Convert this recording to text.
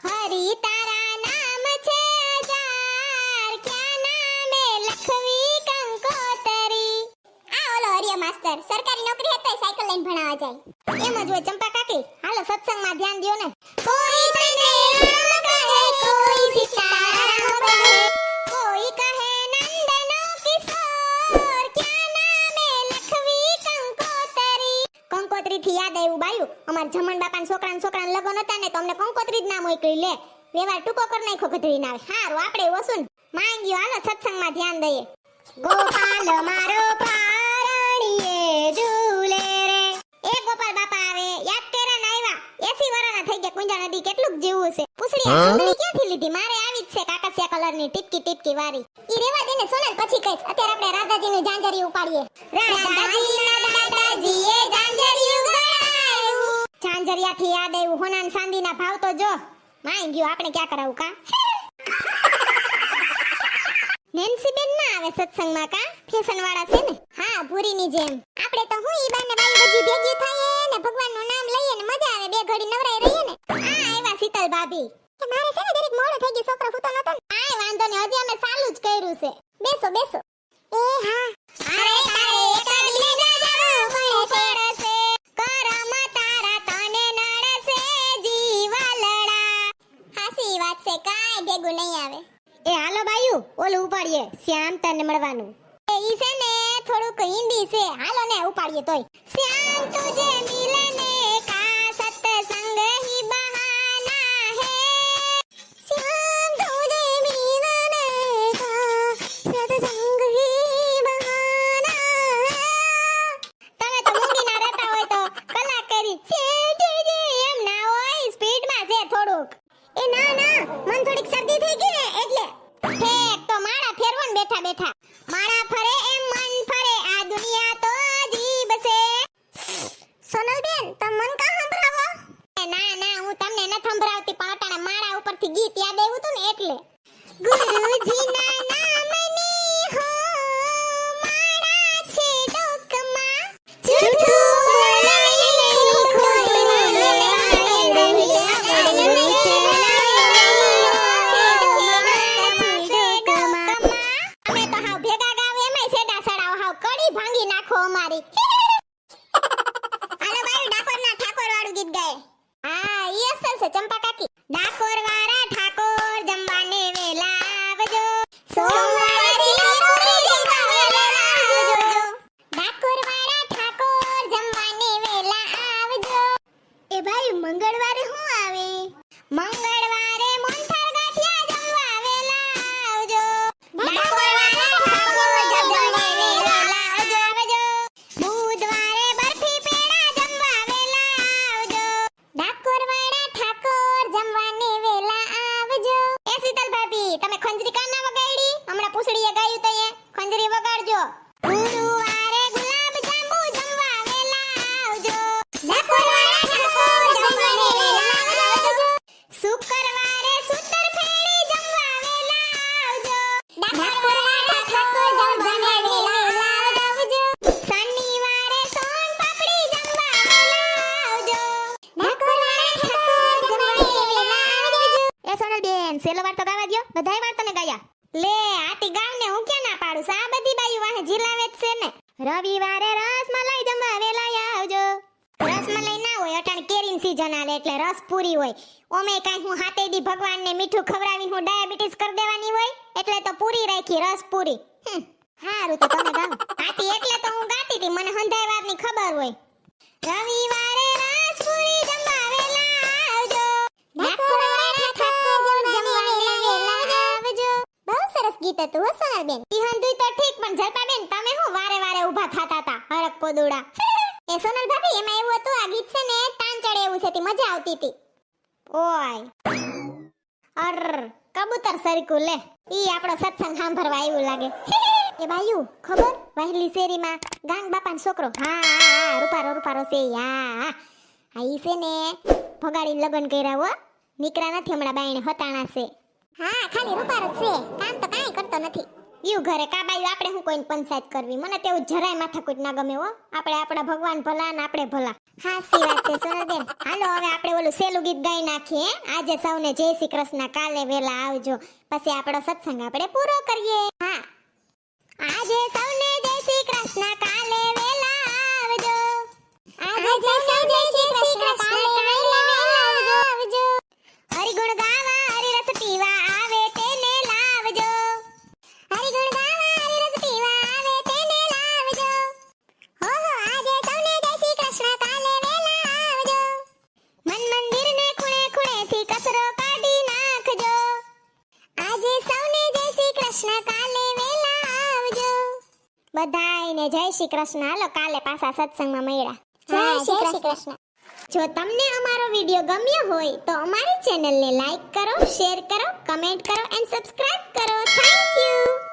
હરી તારા નામ છે હજાર, ક્યાં નામે લખવી કંકોતરી. આ ઓલો હરિયા માસ્ટર સરકારી નોકરી હતી સાયકલ લઈને ભણાવવા જાય. એમ જ હોય ચંપા કાકી, હાલો સત્સંગમાં ધ્યાન દ્યો ને. કોઈ તને રામ કહે, કોઈ સીતારામ કહે, કોઈ કહે નંદનો કિશોર, ક્યાં નામે લખવી કંકોતરી. કંકોત્રી થી યાદ આવ્યું બાયું, અમાર જમણ બાપાના છોકરાના લગન હતા ને તો અમને કંકોત્રી જ નામ મોકલી લે. વ્યવહાર ટૂંકો કરી નાખ્યો ગધડી ના. હારું આપણે વસુન માંગ્યો, હાલો સત્સંગમાં ધ્યાન દઈએ. ગોપાલ મારો પારણીએ ઝૂલે રે. એ ગોપાલ બાપા આવે, યાદ કર્યા ને આવ્યા. 80 વર્ષના થઈ ગયા. કુંજા નદી કેટલું જીવું છે. પૂછડી આ સુંદરી ક્યાંથી લીધી? મારે આવી જ છે કાકસિયા કલરની ટીપકી ટીપકી વાળી. ઈ રેવા દે ને સોનલ, પછી કઈશ. અત્યારે આપણે રાધાજીની જાંજરી ઉપાડીએ. રાધાજીના દાદાજીએ જાંજરી ઉગાડ્યું. જાંજરિયાથી યાદ આવ્યું, હોના ને ચાંદીના ભાવ તો જો. માં ગયો, આપણે ક્યાં કરાવું કા? નેન્સી બેન ના આવે સત્સંગમાં કા? ફેશન વાળા છે ને. હા, ભૂરીની જેમ. આપણે તો હું ઈ બાને બાઈ બજી ભેગી થઈએ ને ભગવાનનું નામ લઈએ ને મજા આવે. બે ઘડી નવરાઈ રહીએ ને. આ આવ્યા શીતલ ભાભી. કે મારે છે ને દરેક મોડો થઈ ગઈ, છોકરો ફૂતો નતો. આય વાંધો ને, હજી અમે ચાલુ જ કર્યું છે. બેસો બેસો. એ હા. અરે તારે એકડીને જાવું પડે છે. કરમ તારા તને નડશે જીવલડા. હાસી વાત છે, કાઈ ભેગું નહીં આવે. એ હાલો બાયુ, ઓલું ઉપાડીએ શ્યામ તને મળવાનું. એ ઈ છે ને થોડુંક હિન્દી છે, હાલો ને ઉપાડીએ તોય. શ્યામ તુજે મિલને કા સત્સંગ હી બહાના હે. શ્યામ તુજે મિલને કા સત્સંગ હી બહાના હે. તમે તો મૂંગી ના રહેતા હોય તો કલા કરી એમ ના હોય, સ્પીડમાં છે થોડુંક. એ ના ના, મન થોડીક શરદી થઈ ગઈ ને એટલે. ઠેક તો માળા ફેરવો ને બેઠા બેઠા. માળા ફરે એમ મન ફરે, આ દુનિયા તો અજીબ છે. સોનલબેન તમ મન કા સંભળાવો? ના ના, હું તમને ન સંભળાવતી, પણ અટાણે માળા ઉપરથી ગીત યાદ આવ્યું તું ને એટલે. ગુરુજીના નામની હો માળા છે ડોકમાં, જૂઠું બોલાઈને ખોટું ભાંગી નાખો અમારી. હાલો બાઈ, ડાકોરના ઠાકોર વાળું ગીત ગાય. હા, ઈ અસલ છે ચંપા કાકી. ડાકોર વાળા ઠાકોર જમવાને વેલા આવજો, સોમવારે પૂરી જમવા વેલા આવજો. ડાકોર વાળા ઠાકોર જમવાને વેલા આવજો. એ ભાઈ મંગળવારે શું આવે? મંગળવારે મોહનથાળ ગાંઠિયા જમવા વેલા આવજો. ડાકોર વાળા ઠાકોર જમવાને વેલા આવજો. બુધવારે બરફી પેડા જમવા વેલા આવજો. ડાકોર વાળા ઠાકોર જમવાને વેલા આવજો. એ શીતલ ભાભી, તમે ખંજરી કા ના વગાડી? હમણાં પૂછડીએ ગાયું તો એ ખંજરી વગાડજો. ગુરુવારે ગુલાબ જાંબુ જમવા વેલા આવજો. ડાકોર વાળા ઠાકોર જમવાને વેલા આવજો. શુક્રવારે સૂતર ફેણી જમવા વેલા આવજો. ડાકોર વાળા ઠાકોર જમવાને વેલા આવજો. શનિવારે સોન પાપડી જમવા વેલા આવજો. ડાકોર વાળા ઠાકોર જમવાને વેલા આવજો. એ સોનલ બેન, સેલો વાર તો ગાવા દ્યો. બધાય વાર તને ગાયા. લે આતી ગાવ ને, હું ક્યાં ના પાડું? આ બધી બાયું વાહે જીલાવે જ છે ને. રવિવારે રસમલાઈ જમવા વેલા આવજો. રસમલાઈ ના હોય, અટાણ કેરીની સીઝન આલે એટલે રસ પૂરી હોય. ઓમે કાઈ હું હાથે દી ભગવાનને મીઠું ખવડાવીને હું ડાયાબિટીસ કરી દેવાની હોય, એટલે તો પૂરી રાખી, રસ પૂરી. હારું તો તમે ગાવ. આતી એટલે તો હું ગાતી હતી, મને હંધાય વારની ખબર હોય. રવિવારે રસ પૂરી જમવા વેલા આવજો. ડાકોર વાળા ઠાકોર જમવા વેલા આવજો. બહુ સરસ ગીત હતું હો સોનલબેન. ઈ હંધુય તો ઠીક, પણ જલપાબેન તમે હું વારે વારે ઊભા થાતા તા હરક પોદુડા. એ સોનલ ભાભી, એમાં એવું હતું આ ગીત છે ને તાન ચડે એવું છે, તે મજા આવતી હતી. ઓય અર કબૂતર સરકું લે. ઈ આપણો સત્સંગ સાંભળવા આવ્યું લાગે. એ બાયુ ખબર, વહેલી શેરીમાં ગાંગ બાપાનો છોકરો. હા હા હા, રૂપારો છે. હા હા, ઈ છે ને ભગાડીને લગન કર્યા હો. નીકળા નથી હમણાં, બાયણે હતાણા છે. હા, ખાલી રૂપારો જ છે, કામ તો કાંઈ કરતો નથી. યું ઘરે કાબાયું આપણે હું કોઈને પંચાયત કરવી? મને તેવું જરાય માથાકૂટ ના ગમે હો. આપણે આપણા ભગવાન ભલા ને આપણે ભલા. હાસી વાત છે સોનલબેન. હાલો હવે આપણે ઓલું સેલું ગીત ગાઈ નાખીએ. આજે સૌને જય શ્રી કૃષ્ણ, કાલે વેલા આવજો. પછી આપણો સત્સંગ આપણે પૂરો કરીએ. હા, આજે સૌને જય શ્રી કૃષ્ણ, કાલે વેલા આવજો. આજે સૌને જય શ્રી કૃષ્ણ, કાલે વેલા આવજો. હરિગુણ ગાવા, હરિરસ પીવા આવે તેને લાવજો. હરિગુણ ગાવા, હરિરસ પીવા આવે તેને લાવજો. હો હો, આજે સૌને જય શ્રી કૃષ્ણ, કાલે વેલા આવજો. મન મંદિરને ખૂણે ખૂણેથી કચરો કાઢી નાખજો. આજે સૌને જય શ્રી કૃષ્ણ, કાલે વેલા આવજો. બધાયને જય શ્રી કૃષ્ણ. હાલો કાલે પાછા સત્સંગમાં મળ્યા. જય શ્રી કૃષ્ણ. જો તમને અમારો વિડિયો ગમ્યો હોય તો અમારી ચેનલને લાઈક કરો, શેર કરો, કમેન્ટ કરો એન્ડ સબસ્ક્રાઇબ કરો. Thank you.